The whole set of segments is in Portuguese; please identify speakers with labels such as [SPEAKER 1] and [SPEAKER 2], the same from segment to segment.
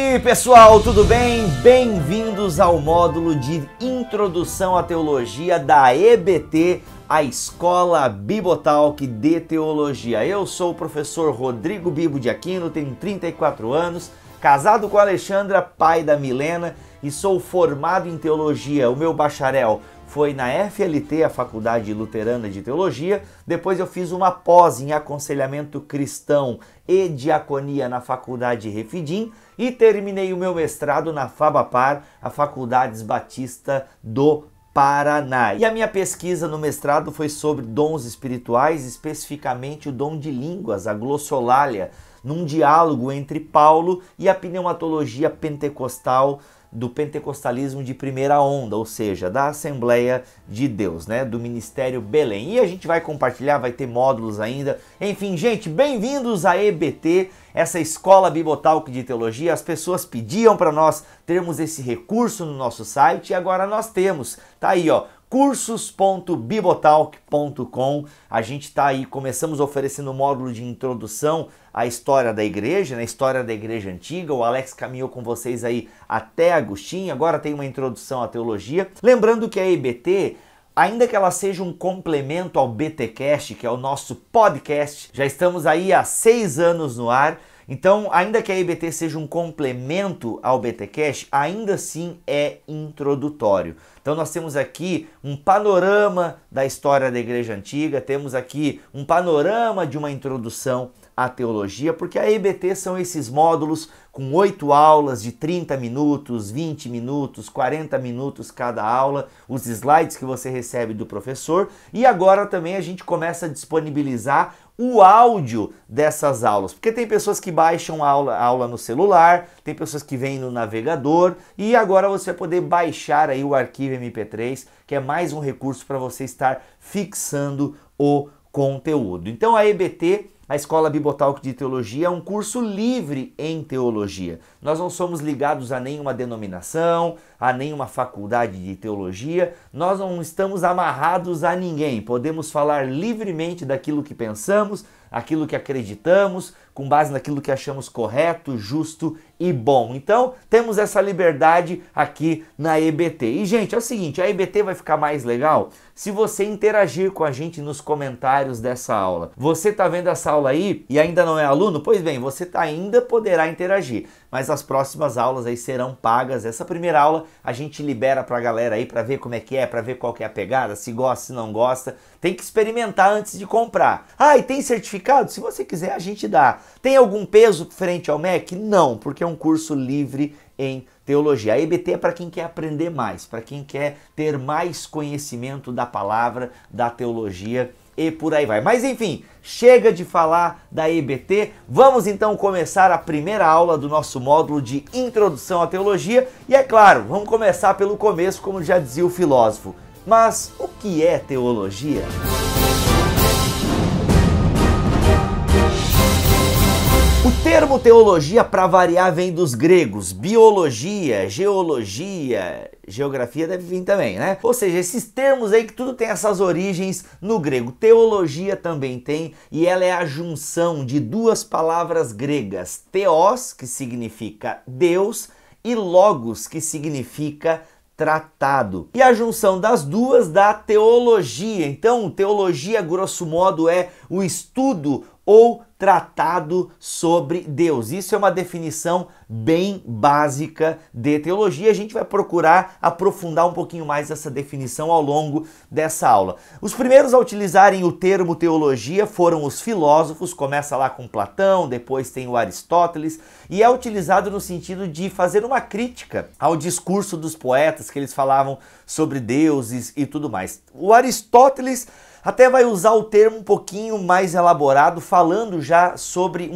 [SPEAKER 1] aí, pessoal, tudo bem? Bem-vindos ao módulo de Introdução à Teologia da EBT, a Escola Bibotalk de Teologia. Eu sou o professor Rodrigo Bibo de Aquino, tenho 34 anos, casado com a Alexandra, pai da Milena, e sou formado em Teologia. O meu bacharel foi na FLT, a Faculdade Luterana de Teologia. Depois eu fiz uma pós em Aconselhamento Cristão e Diaconia na Faculdade Refidim e terminei o meu mestrado na FABAPAR, a Faculdades Batista do Paraná. E a minha pesquisa no mestrado foi sobre dons espirituais, especificamente o dom de línguas, a glossolalia, num diálogo entre Paulo e a pneumatologia pentecostal do pentecostalismo de primeira onda, ou seja, da Assembleia de Deus, né, do Ministério Belém. E a gente vai compartilhar, vai ter módulos ainda. Enfim, gente, bem-vindos à EBT, essa Escola Bibotalk de Teologia. As pessoas pediam para nós termos esse recurso no nosso site e agora nós temos. Tá aí, ó, cursos.bibotalk.com. A gente está aí, começamos oferecendo um módulo de introdução à história da igreja, na história da igreja antiga. O Alex caminhou com vocês aí até Agostinho, agora tem uma introdução à teologia. Lembrando que a EBT, ainda que ela seja um complemento ao BTcast, que é o nosso podcast, já estamos aí há 6 anos no ar. Então, ainda que a EBT seja um complemento ao BTcast, ainda assim é introdutório. Então nós temos aqui um panorama da história da Igreja Antiga, temos aqui um panorama de uma introdução à teologia, porque a EBT são esses módulos com 8 aulas de 30 minutos, 20 minutos, 40 minutos cada aula, os slides que você recebe do professor, e agora também a gente começa a disponibilizar o áudio dessas aulas, porque tem pessoas que baixam a aula no celular, tem pessoas que vêm no navegador, e agora você vai poder baixar aí o arquivo MP3, que é mais um recurso para você estar fixando o conteúdo. Então a EBT, a Escola Bibotalk de Teologia, é um curso livre em teologia. Nós não somos ligados a nenhuma denominação, a nenhuma faculdade de teologia, nós não estamos amarrados a ninguém. Podemos falar livremente daquilo que pensamos, aquilo que acreditamos, com base naquilo que achamos correto, justo e bom. Então, temos essa liberdade aqui na EBT. E, gente, é o seguinte, a EBT vai ficar mais legal se você interagir com a gente nos comentários dessa aula. Você está vendo essa aula aí e ainda não é aluno? Pois bem, você ainda poderá interagir, mas as próximas aulas aí serão pagas. Essa primeira aula a gente libera para a galera aí para ver como é que é, para ver qual que é a pegada, se gosta, se não gosta. Tem que experimentar antes de comprar. Ah, e tem certificado? Se você quiser, a gente dá. Tem algum peso frente ao MEC? Não, porque é um curso livre em teologia. A EBT é para quem quer aprender mais, para quem quer ter mais conhecimento da palavra, da teologia e por aí vai. Mas enfim, chega de falar da EBT, vamos então começar a primeira aula do nosso módulo de Introdução à Teologia. E é claro, vamos começar pelo começo, como já dizia o filósofo. Mas o que é teologia? O termo teologia, para variar, vem dos gregos. Biologia, geologia, geografia deve vir também, né? Ou seja, esses termos aí que tudo tem essas origens no grego. Teologia também tem, e ela é a junção de duas palavras gregas. Theos, que significa Deus, e logos, que significa tratado. E a junção das duas dá teologia. Então, teologia, grosso modo, é o estudo ou tratado sobre Deus. Isso é uma definição bem básica de teologia. A gente vai procurar aprofundar um pouquinho mais essa definição ao longo dessa aula. Os primeiros a utilizarem o termo teologia foram os filósofos, começa lá com Platão, depois tem o Aristóteles, e é utilizado no sentido de fazer uma crítica ao discurso dos poetas, que eles falavam sobre deuses e tudo mais. O Aristóteles até vai usar o termo um pouquinho mais elaborado, falando já sobre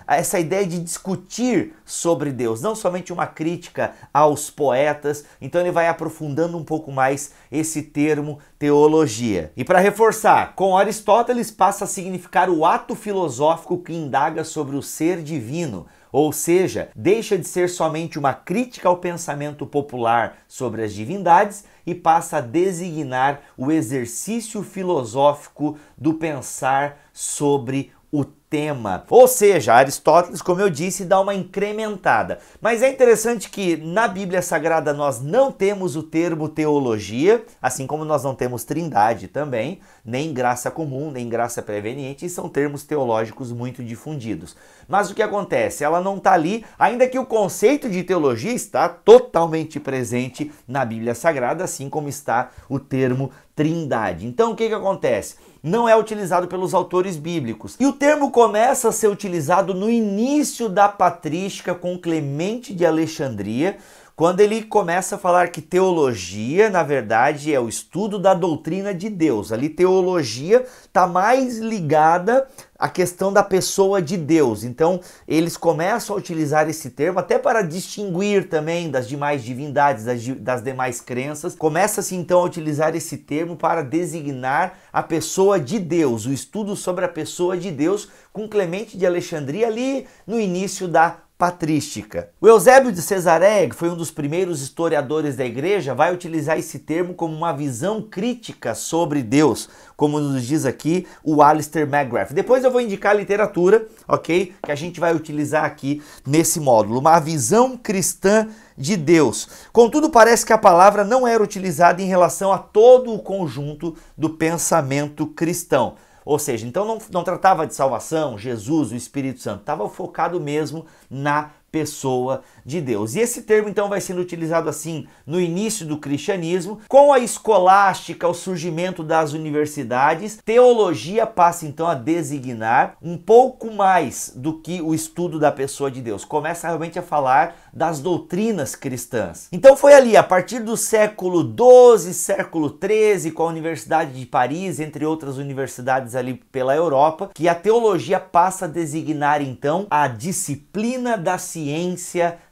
[SPEAKER 1] essa ideia de discutir sobre Deus, não somente uma crítica aos poetas. Então ele vai aprofundando um pouco mais esse termo teologia. E para reforçar, com Aristóteles passa a significar o ato filosófico que indaga sobre o ser divino, ou seja, deixa de ser somente uma crítica ao pensamento popular sobre as divindades e passa a designar o exercício filosófico do pensar sobre o tema. Ou seja, Aristóteles, como eu disse, dá uma incrementada. Mas é interessante que na Bíblia Sagrada nós não temos o termo teologia, assim como nós não temos trindade também, nem graça comum, nem graça preveniente, e são termos teológicos muito difundidos. Mas o que acontece? Ela não está ali, ainda que o conceito de teologia está totalmente presente na Bíblia Sagrada, assim como está o termo trindade. Então o que acontece? Não é utilizado pelos autores bíblicos. E o termo começa a ser utilizado no início da patrística com Clemente de Alexandria, quando ele começa a falar que teologia, na verdade, é o estudo da doutrina de Deus. Ali teologia está mais ligada à questão da pessoa de Deus. Então, eles começam a utilizar esse termo até para distinguir também das demais divindades, das demais crenças. Começa-se então a utilizar esse termo para designar a pessoa de Deus, o estudo sobre a pessoa de Deus, com Clemente de Alexandria ali no início da patrística. O Eusébio de Cesareia, que foi um dos primeiros historiadores da igreja, vai utilizar esse termo como uma visão crítica sobre Deus, como nos diz aqui o Alistair McGrath. Depois eu vou indicar a literatura, ok? Que a gente vai utilizar aqui nesse módulo. Uma visão cristã de Deus. Contudo, parece que a palavra não era utilizada em relação a todo o conjunto do pensamento cristão. Ou seja, então não tratava de salvação, Jesus, o Espírito Santo, estava focado mesmo na pessoa de Deus. E esse termo então vai sendo utilizado assim no início do cristianismo, com a escolástica, o surgimento das universidades, teologia passa então a designar um pouco mais do que o estudo da pessoa de Deus. Começa realmente a falar das doutrinas cristãs. Então foi ali, a partir do século XII, século XIII, com a Universidade de Paris, entre outras universidades ali pela Europa, que a teologia passa a designar então a disciplina da ciência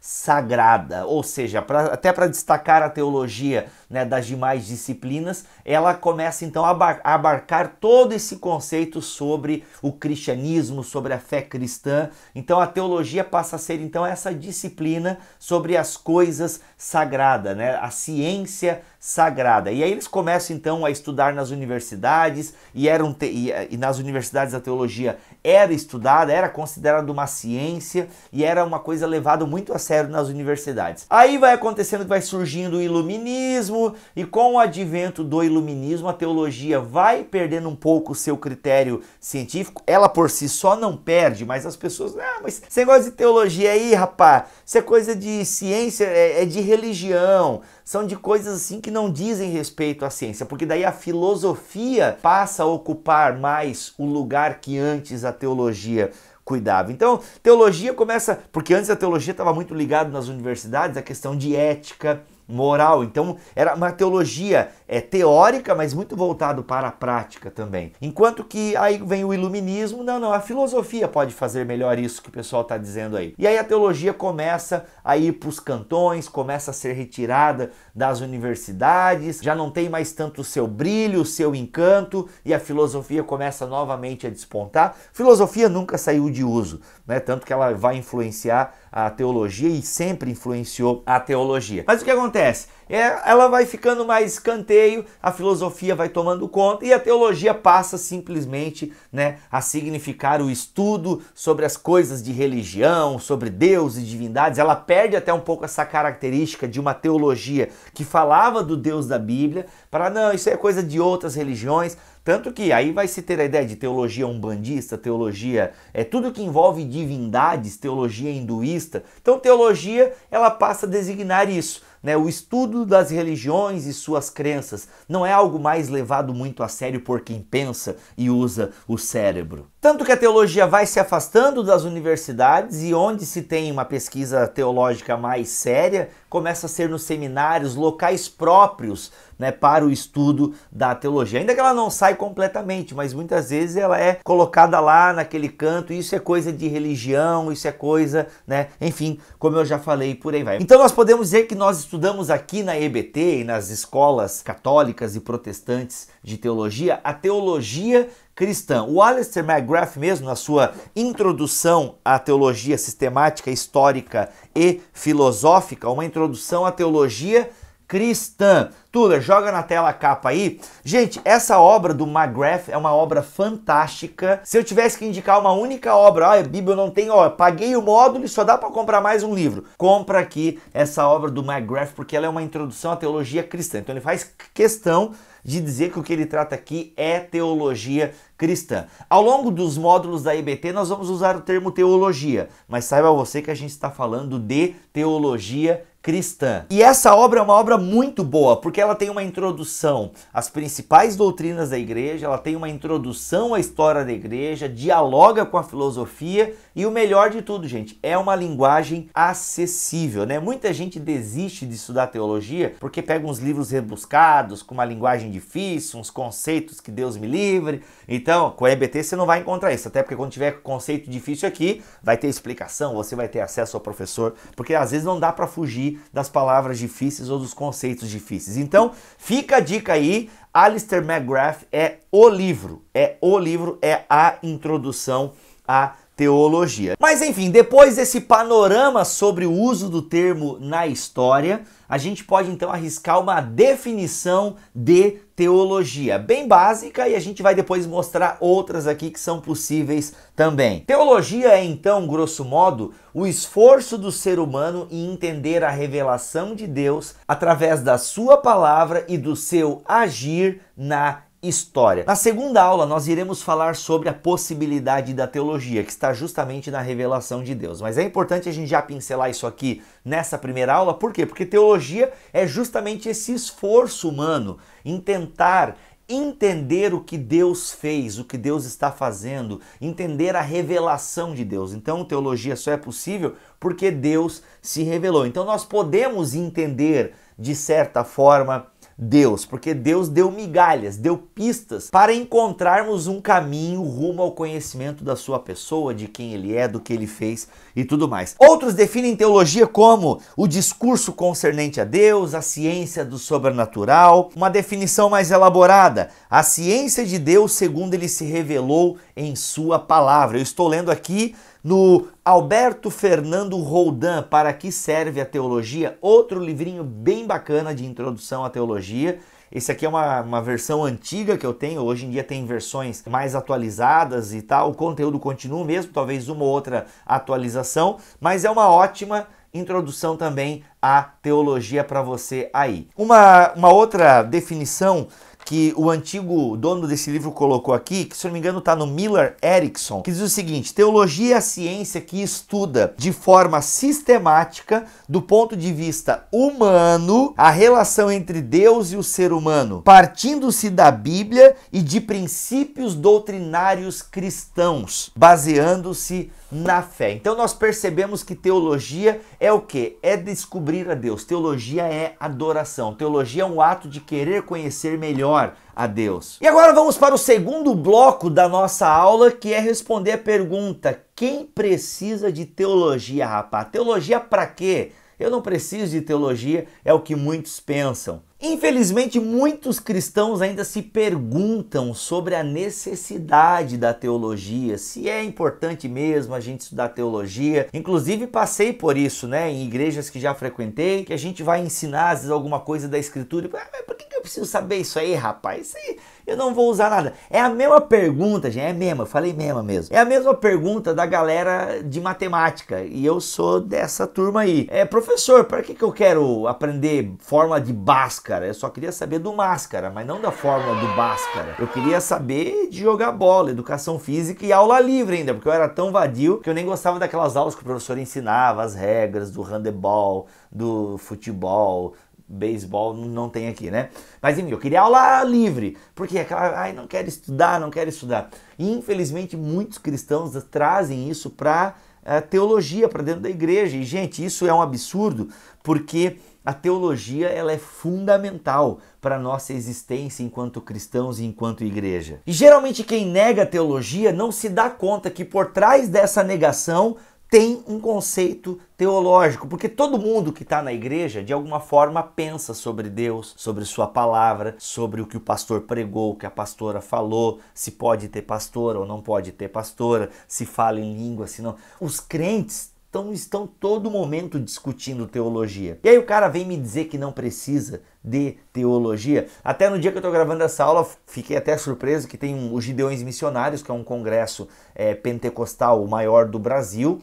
[SPEAKER 1] sagrada, ou seja, até para destacar a teologia, né, das demais disciplinas, ela começa então a abarcar todo esse conceito sobre o cristianismo, sobre a fé cristã. Então a teologia passa a ser então essa disciplina sobre as coisas sagradas, né, a ciência sagrada. E aí eles começam então a estudar nas universidades, e nas universidades a teologia era estudada, era considerada uma ciência e era uma coisa levada muito a sério nas universidades. Aí vai acontecendo que vai surgindo o iluminismo, e com o advento do iluminismo a teologia vai perdendo um pouco o seu critério científico. Ela por si só não perde, mas as pessoas, mas esse negócio de teologia aí, rapaz, isso é coisa de ciência, é de religião, são de coisas assim que não dizem respeito à ciência, porque daí a filosofia passa a ocupar mais o lugar que antes a teologia cuidava. Então, teologia começa, porque antes a teologia estava muito ligada nas universidades à questão de ética, moral. Então, era uma teologia teórica, mas muito voltado para a prática também. Enquanto que aí vem o iluminismo, não, a filosofia pode fazer melhor isso que o pessoal está dizendo aí. E aí a teologia começa a ir para os cantões, começa a ser retirada das universidades, já não tem mais tanto o seu brilho, o seu encanto, e a filosofia começa novamente a despontar. Filosofia nunca saiu de uso, né? Tanto que ela vai influenciar a teologia e sempre influenciou a teologia. Mas o que acontece? Ela vai ficando mais escanteio, a filosofia vai tomando conta e a teologia passa simplesmente, né, a significar o estudo sobre as coisas de religião, sobre Deus e divindades. Ela perde até um pouco essa característica de uma teologia que falava do Deus da Bíblia, para não, isso é coisa de outras religiões. Tanto que aí vai se ter a ideia de teologia umbandista, teologia, tudo que envolve divindades, teologia hinduísta. Então teologia, ela passa a designar isso, né? O estudo das religiões e suas crenças não é algo mais levado muito a sério por quem pensa e usa o cérebro. Tanto que a teologia vai se afastando das universidades e onde se tem uma pesquisa teológica mais séria, começa a ser nos seminários, locais próprios, né, para o estudo da teologia. Ainda que ela não sai completamente, mas muitas vezes ela é colocada lá naquele canto, e isso é coisa de religião, isso é coisa, né, enfim, como eu já falei, por aí vai. Então nós podemos dizer que nós estudamos aqui na EBT e nas escolas católicas e protestantes de teologia, a teologia cristã. O Alistair McGrath mesmo, na sua introdução à teologia sistemática, histórica e filosófica, uma introdução à teologia cristã. Tuller, joga na tela a capa aí. Gente, essa obra do McGrath é uma obra fantástica. Se eu tivesse que indicar uma única obra, olha, Bíblia não tem, ó, paguei o módulo e só dá para comprar mais um livro. Compra aqui essa obra do McGrath, porque ela é uma introdução à teologia cristã. Então ele faz questão de dizer que o que ele trata aqui é teologia cristã. Ao longo dos módulos da IBT nós vamos usar o termo teologia, mas saiba você que a gente está falando de teologia cristã. E essa obra é uma obra muito boa, porque ela tem uma introdução às principais doutrinas da igreja, ela tem uma introdução à história da igreja, dialoga com a filosofia e o melhor de tudo, gente, é uma linguagem acessível, né? Muita gente desiste de estudar teologia porque pega uns livros rebuscados, com uma linguagem difícil, uns conceitos que Deus me livre. Então, com a EBT você não vai encontrar isso, até porque quando tiver conceito difícil aqui, vai ter explicação, você vai ter acesso ao professor, porque às vezes não dá para fugir das palavras difíceis ou dos conceitos difíceis. Então, fica a dica aí, Alistair McGrath é a introdução à teologia. Mas enfim, depois desse panorama sobre o uso do termo na história, a gente pode então arriscar uma definição de teologia bem básica e a gente vai depois mostrar outras aqui que são possíveis também. Teologia é então, grosso modo, o esforço do ser humano em entender a revelação de Deus através da sua palavra e do seu agir na história. Na segunda aula nós iremos falar sobre a possibilidade da teologia, que está justamente na revelação de Deus. Mas é importante a gente já pincelar isso aqui nessa primeira aula, por quê? Porque teologia é justamente esse esforço humano em tentar entender o que Deus fez, o que Deus está fazendo, entender a revelação de Deus. Então, teologia só é possível porque Deus se revelou. Então, nós podemos entender, de certa forma, Deus, porque Deus deu migalhas, deu pistas para encontrarmos um caminho rumo ao conhecimento da sua pessoa, de quem ele é, do que ele fez e tudo mais. Outros definem teologia como o discurso concernente a Deus, a ciência do sobrenatural. Uma definição mais elaborada, a ciência de Deus segundo ele se revelou em sua palavra. Eu estou lendo aqui no Alberto Fernando Roldan, Para que serve a teologia? Outro livrinho bem bacana de introdução à teologia. Esse aqui é uma versão antiga que eu tenho, hoje em dia tem versões mais atualizadas e tal, o conteúdo continua o mesmo, talvez uma ou outra atualização, mas é uma ótima introdução também à teologia para você aí. Uma outra definição que o antigo dono desse livro colocou aqui, que se não me engano está no Miller Erickson, que diz o seguinte: teologia é a ciência que estuda de forma sistemática, do ponto de vista humano, a relação entre Deus e o ser humano, partindo-se da Bíblia e de princípios doutrinários cristãos, baseando-se na fé. Então nós percebemos que teologia é o quê? É descobrir a Deus. Teologia é adoração. Teologia é um ato de querer conhecer melhor a Deus. E agora vamos para o segundo bloco da nossa aula, que é responder a pergunta: quem precisa de teologia, rapaz? Teologia para quê? Eu não preciso de teologia, é o que muitos pensam. Infelizmente, muitos cristãos ainda se perguntam sobre a necessidade da teologia, se é importante mesmo a gente estudar teologia. Inclusive, passei por isso, né, em igrejas que já frequentei, que a gente vai ensinar, às vezes, alguma coisa da Escritura. Mas por que eu preciso saber isso aí, rapaz? Isso aí eu não vou usar nada. É a mesma pergunta, gente, é mesmo, eu falei mesmo. É a mesma pergunta da galera de matemática, e eu sou dessa turma aí. Professor, para que eu quero aprender fórmula de Bhaskara? Eu só queria saber do Máscara, mas não da fórmula do Bhaskara. Eu queria saber de jogar bola, educação física e aula livre ainda, porque eu era tão vadio que eu nem gostava daquelas aulas que o professor ensinava, as regras do handebol, do futebol, beisebol, não tem aqui, né? Mas enfim, eu queria aula livre, porque aquela, não quero estudar. E infelizmente muitos cristãos trazem isso para teologia, para dentro da igreja. E gente, isso é um absurdo, porque a teologia ela é fundamental para a nossa existência enquanto cristãos e enquanto igreja. E geralmente quem nega a teologia não se dá conta que por trás dessa negação tem um conceito teológico, porque todo mundo que está na igreja, de alguma forma, pensa sobre Deus, sobre sua palavra, sobre o que o pastor pregou, o que a pastora falou, se pode ter pastora ou não pode ter pastora, se fala em língua, se não. Os crentes estão todo momento discutindo teologia. E aí o cara vem me dizer que não precisa de teologia. Até no dia que eu estou gravando essa aula, fiquei até surpreso que tem os Gideões Missionários, que é um congresso pentecostal maior do Brasil,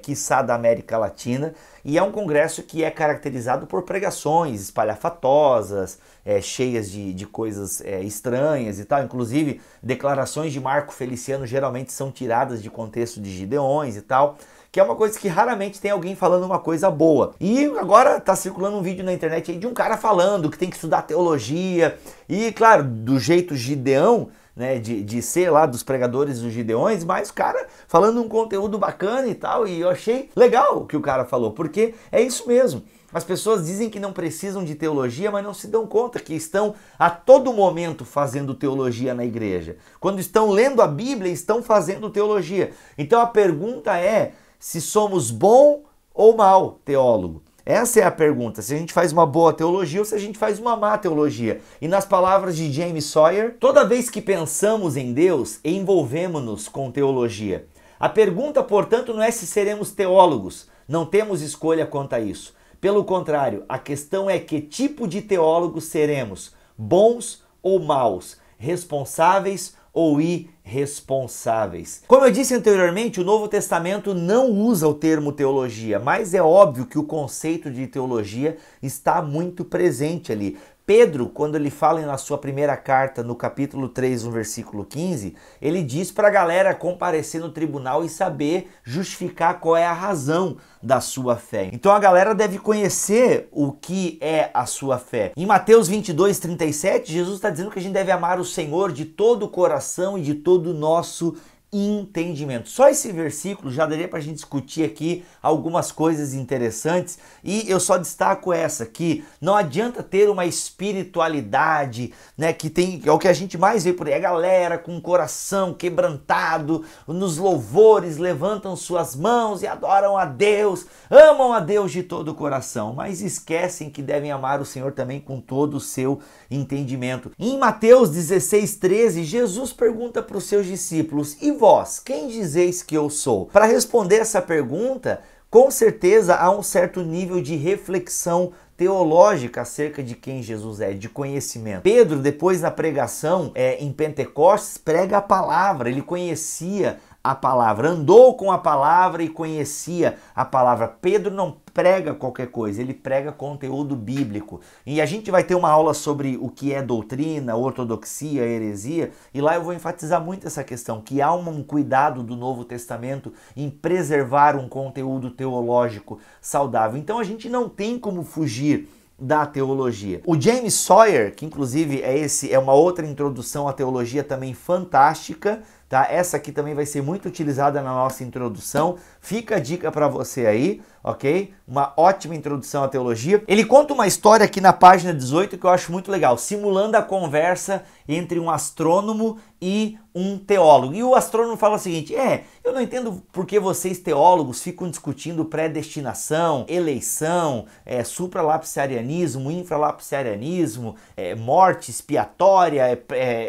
[SPEAKER 1] quiçá da América Latina, e é um congresso que é caracterizado por pregações espalhafatosas, cheias de coisas estranhas e tal. Inclusive, declarações de Marco Feliciano geralmente são tiradas de contexto de Gideões e tal, que é uma coisa que raramente tem alguém falando uma coisa boa. E agora tá circulando um vídeo na internet aí de um cara falando que tem que estudar teologia, e claro, do jeito Gideão, né, de ser lá dos pregadores dos Gideões, mas o cara falando um conteúdo bacana e tal, e eu achei legal o que o cara falou, porque é isso mesmo. As pessoas dizem que não precisam de teologia, mas não se dão conta que estão a todo momento fazendo teologia na igreja. Quando estão lendo a Bíblia, estão fazendo teologia. Então a pergunta é se somos bom ou mau teólogo. Essa é a pergunta, se a gente faz uma boa teologia ou se a gente faz uma má teologia. E nas palavras de James Sawyer, toda vez que pensamos em Deus, envolvemos-nos com teologia. A pergunta, portanto, não é se seremos teólogos, não temos escolha quanto a isso. Pelo contrário, a questão é que tipo de teólogos seremos, bons ou maus, responsáveis ou irresponsáveis. Como eu disse anteriormente, o Novo Testamento não usa o termo teologia, mas é óbvio que o conceito de teologia está muito presente ali. Pedro, quando ele fala na sua primeira carta, no capítulo 3, no versículo 15, ele diz para a galera comparecer no tribunal e saber justificar qual é a razão da sua fé. Então a galera deve conhecer o que é a sua fé. Em Mateus 22, 37, Jesus está dizendo que a gente deve amar o Senhor de todo o coração e de todo o nosso entendimento. Só esse versículo já daria para a gente discutir aqui algumas coisas interessantes, e eu só destaco essa, que não adianta ter uma espiritualidade, né, que é o que a gente mais vê por aí, a galera com o coração quebrantado, nos louvores levantam suas mãos e adoram a Deus, amam a Deus de todo o coração, mas esquecem que devem amar o Senhor também com todo o seu entendimento. Em Mateus 16, 13, Jesus pergunta para os seus discípulos: e vós, quem dizeis que eu sou? Para responder essa pergunta, com certeza há um certo nível de reflexão teológica acerca de quem Jesus é, de conhecimento. Pedro, depois na pregação em Pentecostes, prega a palavra, ele conhecia a palavra, andou com a palavra e conhecia a palavra. Pedro não prega qualquer coisa, ele prega conteúdo bíblico. E a gente vai ter uma aula sobre o que é doutrina, ortodoxia, heresia, e lá eu vou enfatizar muito essa questão, que há um cuidado do Novo Testamento em preservar um conteúdo teológico saudável. Então a gente não tem como fugir da teologia. O James Sawyer, que inclusive é uma outra introdução à teologia também fantástica, tá? Essa aqui também vai ser muito utilizada na nossa introdução. Fica a dica para você aí, ok? Uma ótima introdução à teologia. Ele conta uma história aqui na página 18 que eu acho muito legal, simulando a conversa entre um astrônomo e um teólogo. E o astrônomo fala o seguinte: eu não entendo por que vocês teólogos ficam discutindo predestinação, eleição, supralapsarianismo, infralapsarianismo, morte expiatória,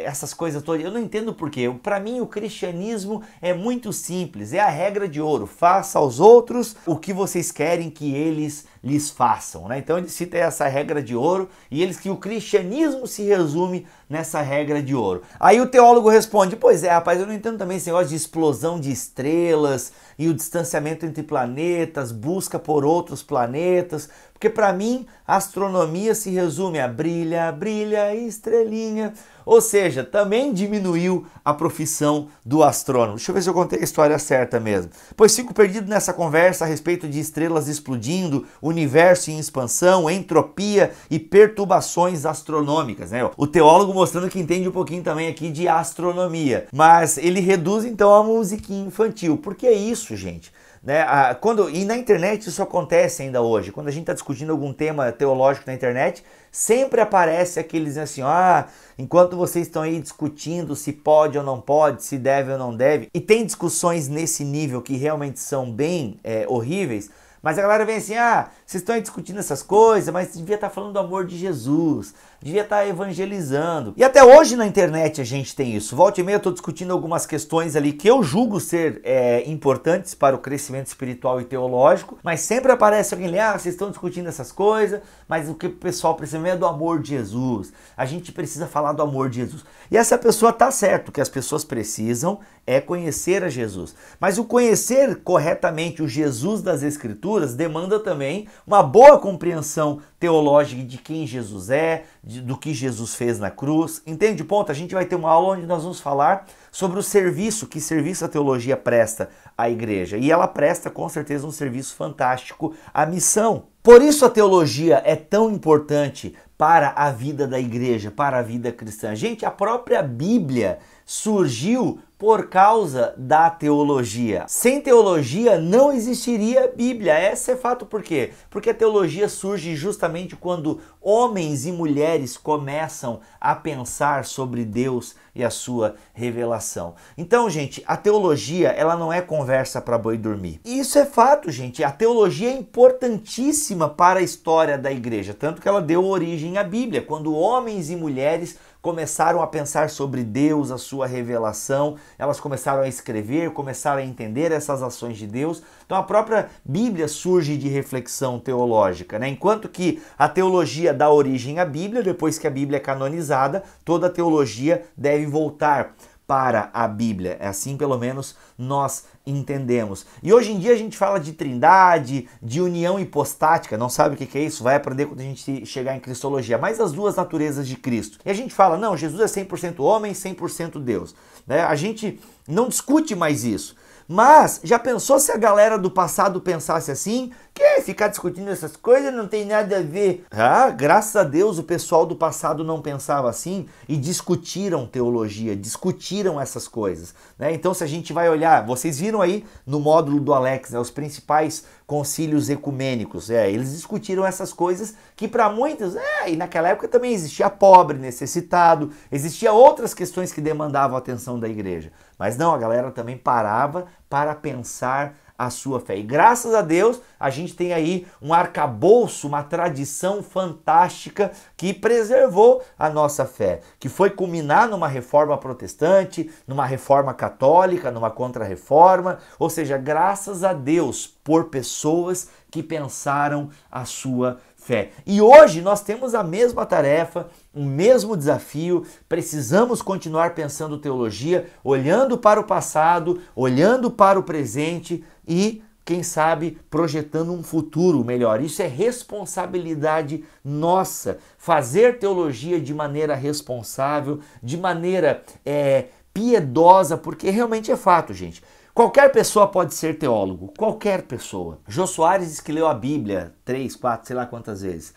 [SPEAKER 1] essas coisas todas. Eu não entendo por quê. Para mim o cristianismo é muito simples, é a regra de ouro: faça aos outros o que vocês querem que eles lhes façam, né? Então ele cita essa regra de ouro e que o cristianismo se resume nessa regra de ouro. Aí o teólogo responde: pois é, rapaz, eu não entendo também esse negócio de explosão de estrelas e o distanciamento entre planetas, busca por outros planetas, porque para mim a astronomia se resume a brilha, brilha, estrelinha. Ou seja, também diminuiu a profissão do astrônomo. Deixa eu ver se eu contei a história certa mesmo. Pois fico perdido nessa conversa a respeito de estrelas explodindo, universo em expansão, entropia e perturbações astronômicas, né? O teólogo mostrando que entende um pouquinho também aqui de astronomia, mas ele reduz então a musiquinha infantil. Por que isso, gente? Né? E na internet isso acontece ainda hoje. Quando a gente está discutindo algum tema teológico na internet, sempre aparece aqueles assim: enquanto vocês estão aí discutindo se pode ou não pode, se deve ou não deve, e tem discussões nesse nível que realmente são bem horríveis, mas a galera vem assim: vocês estão aí discutindo essas coisas, mas devia estar falando do amor de Jesus, devia estar evangelizando. E até hoje na internet a gente tem isso. Volta e meia eu estou discutindo algumas questões ali que eu julgo ser importantes para o crescimento espiritual e teológico, mas sempre aparece alguém ali, vocês estão discutindo essas coisas, mas o que o pessoal precisa é do amor de Jesus. A gente precisa falar do amor de Jesus. E essa pessoa tá certo, o que as pessoas precisam é conhecer a Jesus. Mas o conhecer corretamente o Jesus das Escrituras demanda também uma boa compreensão teológica de quem Jesus é, do que Jesus fez na cruz. Entende o ponto? A gente vai ter uma aula onde nós vamos falar sobre o serviço, que serviço a teologia presta à igreja. E ela presta com certeza um serviço fantástico à missão. Por isso a teologia é tão importante para a vida da igreja, para a vida cristã. Gente, a própria Bíblia surgiu por causa da teologia. Sem teologia não existiria Bíblia. Esse é fato. Por quê? Porque a teologia surge justamente quando homens e mulheres começam a pensar sobre Deus e a sua revelação. Então, gente, a teologia, ela não é conversa para boi dormir. E isso é fato, gente. A teologia é importantíssima para a história da igreja, tanto que ela deu origem à Bíblia, quando homens e mulheres começaram a pensar sobre Deus, a sua revelação, elas começaram a escrever, começaram a entender essas ações de Deus. Então a própria Bíblia surge de reflexão teológica, né? Enquanto que a teologia dá origem à Bíblia, depois que a Bíblia é canonizada, toda a teologia deve voltar para a Bíblia. É assim, pelo menos, nós entendemos. E hoje em dia a gente fala de trindade, de união hipostática, não sabe o que é isso? Vai aprender quando a gente chegar em cristologia, mas as duas naturezas de Cristo. E a gente fala, não, Jesus é 100% homem, 100% Deus. Né? A gente não discute mais isso. Mas já pensou se a galera do passado pensasse assim? Que ficar discutindo essas coisas não tem nada a ver. Graças a Deus o pessoal do passado não pensava assim e discutiram teologia, discutiram essas coisas. Né? Então se a gente vai olhar, vocês viram aí no módulo do Alex, né, os principais concílios ecumênicos, eles discutiram essas coisas que para muitos, e naquela época também existia pobre, necessitado, existia outras questões que demandavam a atenção da igreja. Mas não, a galera também parava para pensar a sua fé. E graças a Deus, a gente tem aí um arcabouço, uma tradição fantástica que preservou a nossa fé, que foi culminar numa reforma protestante, numa reforma católica, numa contra-reforma, ou seja, graças a Deus por pessoas que pensaram a sua fé. E hoje nós temos a mesma tarefa, o mesmo desafio, precisamos continuar pensando teologia, olhando para o passado, olhando para o presente e, quem sabe, projetando um futuro melhor. Isso é responsabilidade nossa, fazer teologia de maneira responsável, de maneira piedosa, porque realmente é fato, gente. Qualquer pessoa pode ser teólogo, qualquer pessoa. Jô Soares diz que leu a Bíblia 3, 4, sei lá quantas vezes.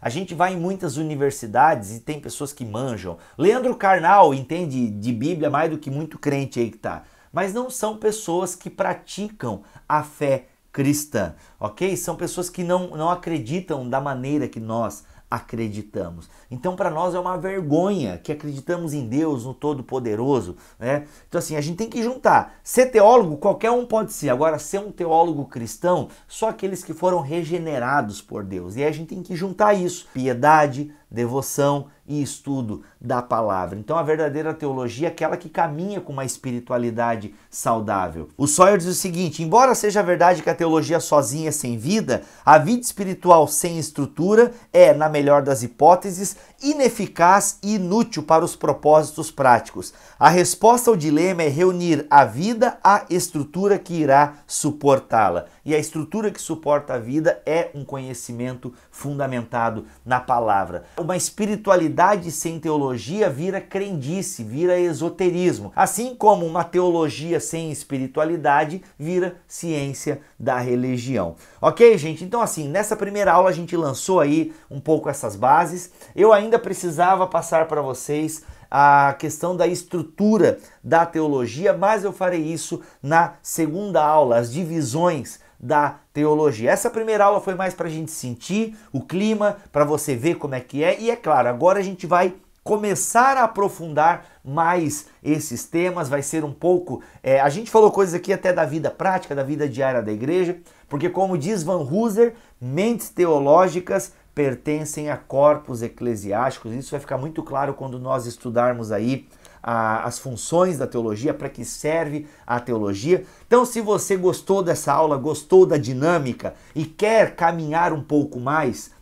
[SPEAKER 1] A gente vai em muitas universidades e tem pessoas que manjam. Leandro Carnal entende de Bíblia mais do que muito crente aí que tá. Mas não são pessoas que praticam a fé cristã, ok? São pessoas que não acreditam da maneira que nós acreditamos. Então para nós é uma vergonha que acreditamos em Deus, no Todo-Poderoso, né? Então assim, a gente tem que juntar. Ser teólogo, qualquer um pode ser. Agora, ser um teólogo cristão, só aqueles que foram regenerados por Deus. E aí a gente tem que juntar isso. Piedade, devoção e estudo da palavra. Então a verdadeira teologia é aquela que caminha com uma espiritualidade saudável. O Sawyer diz o seguinte: embora seja verdade que a teologia sozinha é sem vida, a vida espiritual sem estrutura é, na melhor das hipóteses, ineficaz e inútil para os propósitos práticos. A resposta ao dilema é reunir a vida à estrutura que irá suportá-la. E a estrutura que suporta a vida é um conhecimento fundamentado na palavra. Uma espiritualidade sem teologia vira crendice, vira esoterismo. Assim como uma teologia sem espiritualidade vira ciência da religião. Ok, gente? Então assim, nessa primeira aula a gente lançou aí um pouco essas bases. Eu ainda precisava passar para vocês a questão da estrutura da teologia, mas eu farei isso na segunda aula, as divisões da teologia. Essa primeira aula foi mais para a gente sentir o clima, para você ver como é que é, e é claro, agora a gente vai começar a aprofundar mais esses temas, vai ser um pouco... a gente falou coisas aqui até da vida prática, da vida diária da igreja, porque como diz Van Hooser, Mentes teológicas pertencem a corpos eclesiásticos. Isso vai ficar muito claro quando nós estudarmos aí as funções da teologia, para que serve a teologia. Então, se você gostou dessa aula, gostou da dinâmica e quer caminhar um pouco mais,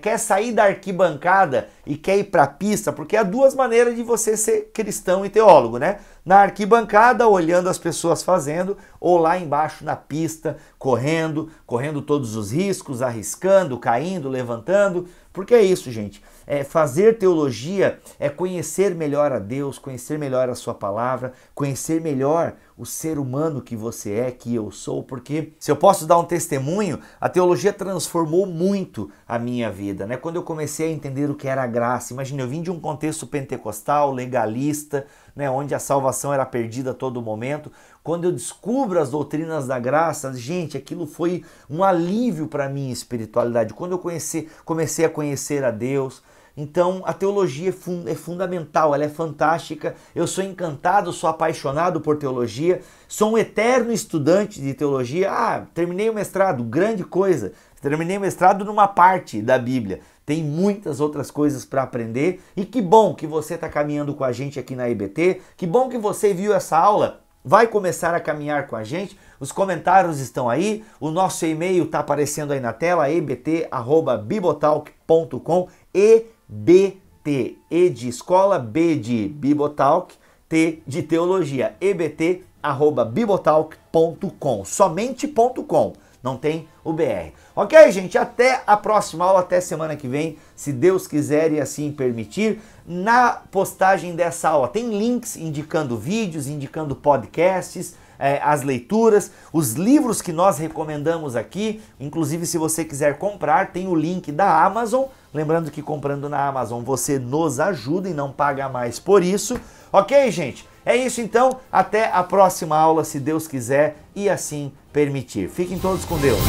[SPEAKER 1] quer sair da arquibancada e quer ir para a pista, porque há duas maneiras de você ser cristão e teólogo, né? Na arquibancada, olhando as pessoas fazendo, ou lá embaixo na pista, correndo todos os riscos, arriscando, caindo, levantando, porque é isso, gente. Fazer teologia é conhecer melhor a Deus, conhecer melhor a sua palavra, conhecer melhor o ser humano que você é, que eu sou, porque se eu posso dar um testemunho, a teologia transformou muito a minha vida, né? Quando eu comecei a entender o que era a graça, imagina, eu vim de um contexto pentecostal, legalista, né, onde a salvação era perdida a todo momento. Quando eu descubro as doutrinas da graça, gente, aquilo foi um alívio para a minha espiritualidade. Quando eu comecei a conhecer a Deus. Então a teologia é fundamental, ela é fantástica. Eu sou encantado, sou apaixonado por teologia, sou um eterno estudante de teologia. Terminei o mestrado, grande coisa. Terminei o mestrado numa parte da Bíblia. Tem muitas outras coisas para aprender e que bom que você está caminhando com a gente aqui na EBT, que bom que você viu essa aula, vai começar a caminhar com a gente, os comentários estão aí, o nosso e-mail está aparecendo aí na tela, ebt@bibotalk.com, EBT, E de escola, B de Bibotalk, T de teologia, ebt@bibotalk.com, somente.com. Não tem o BR. Ok, gente? Até a próxima aula, até semana que vem, se Deus quiser e assim permitir. Na postagem dessa aula tem links indicando vídeos, indicando podcasts, as leituras, os livros que nós recomendamos aqui. Inclusive, se você quiser comprar, tem o link da Amazon. Lembrando que comprando na Amazon você nos ajuda e não paga mais por isso. Ok, gente? É isso então. Até a próxima aula, se Deus quiser e assim permitir. Fiquem todos com Deus.